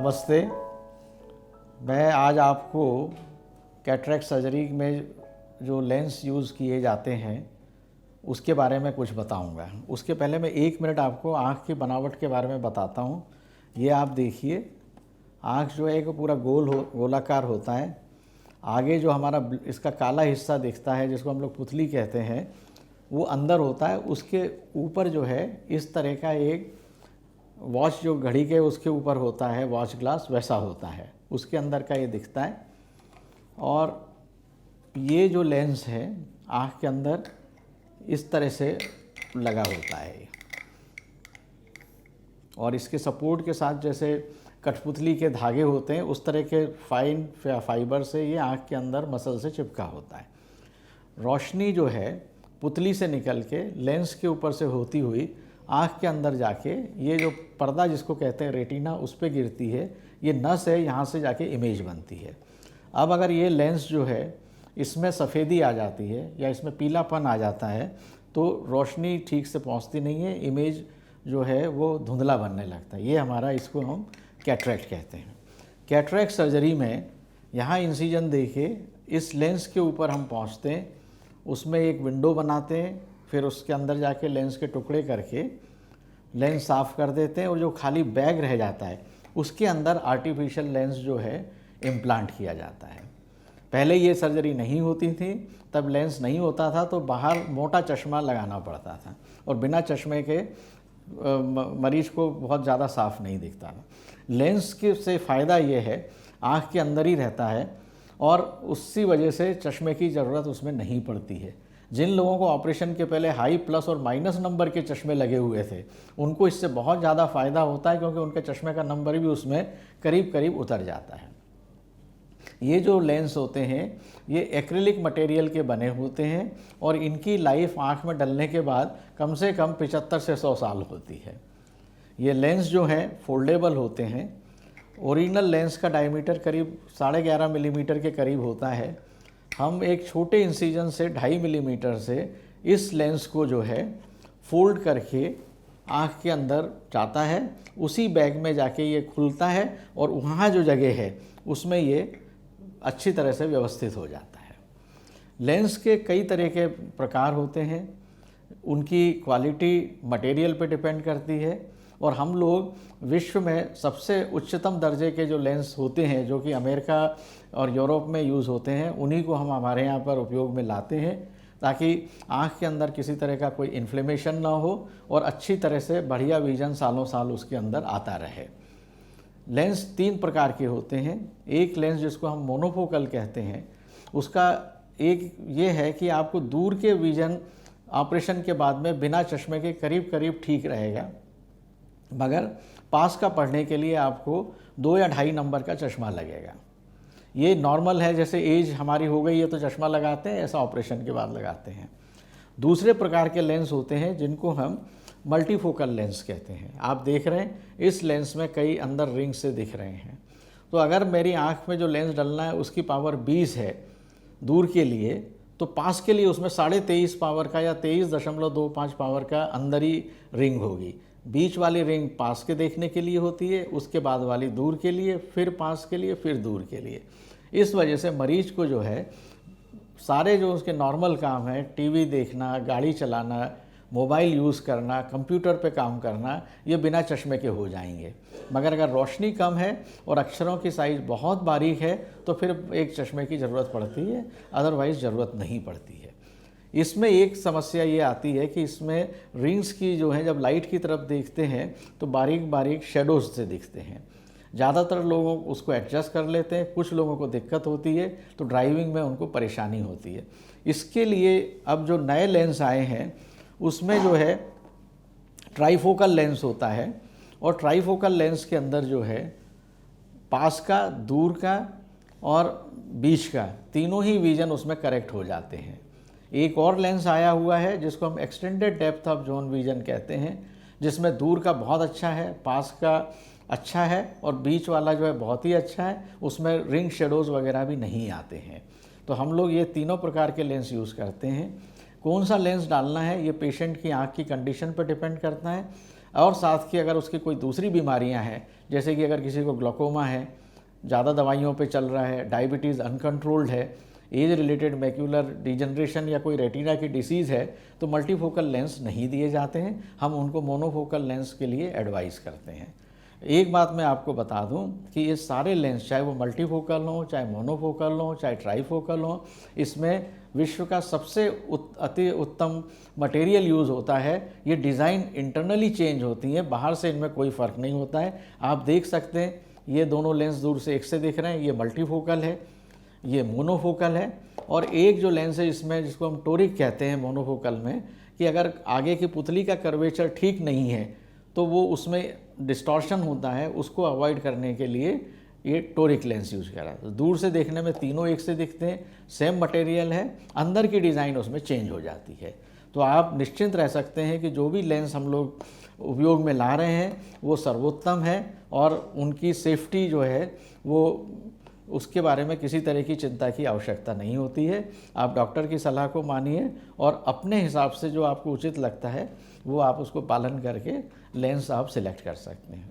नमस्ते। मैं आज आपको कैटरेक्ट सर्जरी में जो लेंस यूज़ किए जाते हैं उसके बारे में कुछ बताऊंगा। उसके पहले मैं 1 मिनट आपको आँख की बनावट के बारे में बताता हूँ। ये आप देखिए, आँख जो है एक पूरा गोलाकार होता है। आगे जो हमारा इसका काला हिस्सा दिखता है जिसको हम लोग पुतली कहते हैं, वो अंदर होता है। उसके ऊपर जो है इस तरह का एक वॉच, जो घड़ी के उसके ऊपर होता है वॉच ग्लास, वैसा होता है, उसके अंदर का ये दिखता है। और ये जो लेंस है आँख के अंदर इस तरह से लगा होता है, और इसके सपोर्ट के साथ जैसे कठपुतली के धागे होते हैं उस तरह के फाइन फाइबर से ये आँख के अंदर मसल से चिपका होता है। रोशनी जो है पुतली से निकल के लेंस के ऊपर से होती हुई आँख के अंदर जाके ये जो पर्दा जिसको कहते हैं रेटिना, उस पर गिरती है। ये नस है, यहाँ से जाके इमेज बनती है। अब अगर ये लेंस जो है इसमें सफ़ेदी आ जाती है या इसमें पीलापन आ जाता है तो रोशनी ठीक से पहुँचती नहीं है, इमेज जो है वो धुंधला बनने लगता है। ये हमारा, इसको हम कैटरेक्ट कहते हैं। कैटरेक्ट सर्जरी में यहाँ इंसिजन देके इस लेंस के ऊपर हम पहुँचते हैं, उसमें एक विंडो बनाते हैं, फिर उसके अंदर जाके लेंस के टुकड़े करके लेंस साफ़ कर देते हैं, और जो खाली बैग रह जाता है उसके अंदर आर्टिफिशियल लेंस जो है इम्प्लांट किया जाता है। पहले ये सर्जरी नहीं होती थी, तब लेंस नहीं होता था तो बाहर मोटा चश्मा लगाना पड़ता था, और बिना चश्मे के मरीज को बहुत ज़्यादा साफ़ नहीं दिखता था। लेंस के से फ़ायदा ये है आँख के अंदर ही रहता है, और उसी वजह से चश्मे की ज़रूरत उसमें नहीं पड़ती है। जिन लोगों को ऑपरेशन के पहले हाई प्लस और माइनस नंबर के चश्मे लगे हुए थे उनको इससे बहुत ज़्यादा फ़ायदा होता है, क्योंकि उनके चश्मे का नंबर भी उसमें करीब करीब उतर जाता है। ये जो लेंस होते हैं ये एक्रिलिक मटेरियल के बने होते हैं, और इनकी लाइफ आँख में डलने के बाद कम से कम 75 से 100 साल होती है। ये लेंस जो हैं फोल्डेबल होते हैं। ओरिजिनल लेंस का डायमीटर करीब 11.5 मिलीमीटर के करीब होता है। हम एक छोटे इंसिजन से 2.5 मिलीमीटर से इस लेंस को जो है फोल्ड करके आँख के अंदर जाता है, उसी बैग में जाके ये खुलता है, और वहाँ जो जगह है उसमें ये अच्छी तरह से व्यवस्थित हो जाता है। लेंस के कई तरह के प्रकार होते हैं, उनकी क्वालिटी मटेरियल पे डिपेंड करती है, और हम लोग विश्व में सबसे उच्चतम दर्जे के जो लेंस होते हैं जो कि अमेरिका और यूरोप में यूज़ होते हैं, उन्हीं को हम हमारे यहाँ पर उपयोग में लाते हैं, ताकि आँख के अंदर किसी तरह का कोई इन्फ्लेमेशन ना हो और अच्छी तरह से बढ़िया विजन सालों साल उसके अंदर आता रहे। लेंस 3 प्रकार के होते हैं। एक लेंस जिसको हम मोनोफोकल कहते हैं, उसका एक ये है कि आपको दूर के विजन ऑपरेशन के बाद में बिना चश्मे के करीब करीब ठीक रहेगा, मगर पास का पढ़ने के लिए आपको 2 या 2.5 नंबर का चश्मा लगेगा। ये नॉर्मल है, जैसे एज हमारी हो गई है तो चश्मा लगाते हैं, ऐसा ऑपरेशन के बाद लगाते हैं। दूसरे प्रकार के लेंस होते हैं जिनको हम मल्टीफोकल लेंस कहते हैं। आप देख रहे हैं इस लेंस में कई अंदर रिंग से दिख रहे हैं, तो अगर मेरी आँख में जो लेंस डलना है उसकी पावर 20 है दूर के लिए, तो पास के लिए उसमें 23.5 पावर का या 23.25 पावर का अंदर ही रिंग होगी। बीच वाली रिंग पास के देखने के लिए होती है, उसके बाद वाली दूर के लिए, फिर पास के लिए, फिर दूर के लिए। इस वजह से मरीज को जो है सारे जो उसके नॉर्मल काम है, टीवी देखना, गाड़ी चलाना, मोबाइल यूज़ करना, कंप्यूटर पे काम करना, ये बिना चश्मे के हो जाएंगे। मगर अगर रोशनी कम है और अक्षरों की साइज़ बहुत बारीक है तो फिर एक चश्मे की ज़रूरत पड़ती है, अदरवाइज़ ज़रूरत नहीं पड़ती है। इसमें एक समस्या ये आती है कि इसमें रिंग्स की जो है जब लाइट की तरफ देखते हैं तो बारीक बारीक शेडोज़ से दिखते हैं। ज़्यादातर लोग उसको एडजस्ट कर लेते हैं, कुछ लोगों को दिक्कत होती है तो ड्राइविंग में उनको परेशानी होती है। इसके लिए अब जो नए लेंस आए हैं उसमें जो है ट्राईफोकल लेंस होता है, और ट्राईफोकल लेंस के अंदर जो है पास का, दूर का और बीच का तीनों ही विजन उसमें करेक्ट हो जाते हैं। एक और लेंस आया हुआ है जिसको हम extended depth of zone vision कहते हैं, जिसमें दूर का बहुत अच्छा है, पास का अच्छा है, और बीच वाला जो है बहुत ही अच्छा है, उसमें रिंग शेडोज़ वगैरह भी नहीं आते हैं। तो हम लोग ये तीनों प्रकार के लेंस यूज़ करते हैं। कौन सा लेंस डालना है ये पेशेंट की आँख की कंडीशन पर डिपेंड करता है। और साथ की अगर उसकी कोई दूसरी बीमारियां हैं, जैसे कि अगर किसी को ग्लोकोमा है, ज़्यादा दवाइयों पे चल रहा है, डायबिटीज़ अनकंट्रोल्ड है, एज रिलेटेड मैक्यूलर डिजनरेशन या कोई रेटिना की डिसीज़ है, तो मल्टीफोकल लेंस नहीं दिए जाते हैं। हम उनको मोनोफोकल लेंस के लिए एडवाइस करते हैं। एक बात मैं आपको बता दूं कि ये सारे लेंस, चाहे वो मल्टीफोकल हों, चाहे मोनोफोकल हों, चाहे ट्राईफोकल हों, इसमें विश्व का सबसे अति उत्तम मटेरियल यूज़ होता है। ये डिज़ाइन इंटरनली चेंज होती हैं, बाहर से इनमें कोई फ़र्क नहीं होता है। आप देख सकते हैं ये दोनों लेंस दूर से एक से दिख रहे हैं, ये मल्टीफोकल है, ये मोनोफोकल है। और एक जो लेंस है इसमें, जिसको हम टोरिक कहते हैं मोनोफोकल में, कि अगर आगे की पुतली का कर्वेचर ठीक नहीं है तो वो उसमें डिस्टॉर्शन होता है, उसको अवॉइड करने के लिए ये टोरिक लेंस यूज़ करा। तो दूर से देखने में तीनों एक से दिखते हैं, सेम मटेरियल है, अंदर की डिज़ाइन उसमें चेंज हो जाती है। तो आप निश्चिंत रह सकते हैं कि जो भी लेंस हम लोग उपयोग में ला रहे हैं वो सर्वोत्तम है, और उनकी सेफ्टी जो है वो, उसके बारे में किसी तरह की चिंता की आवश्यकता नहीं होती है। आप डॉक्टर की सलाह को मानिए और अपने हिसाब से जो आपको उचित लगता है वो आप उसको पालन करके लेंस आप सिलेक्ट कर सकते हैं।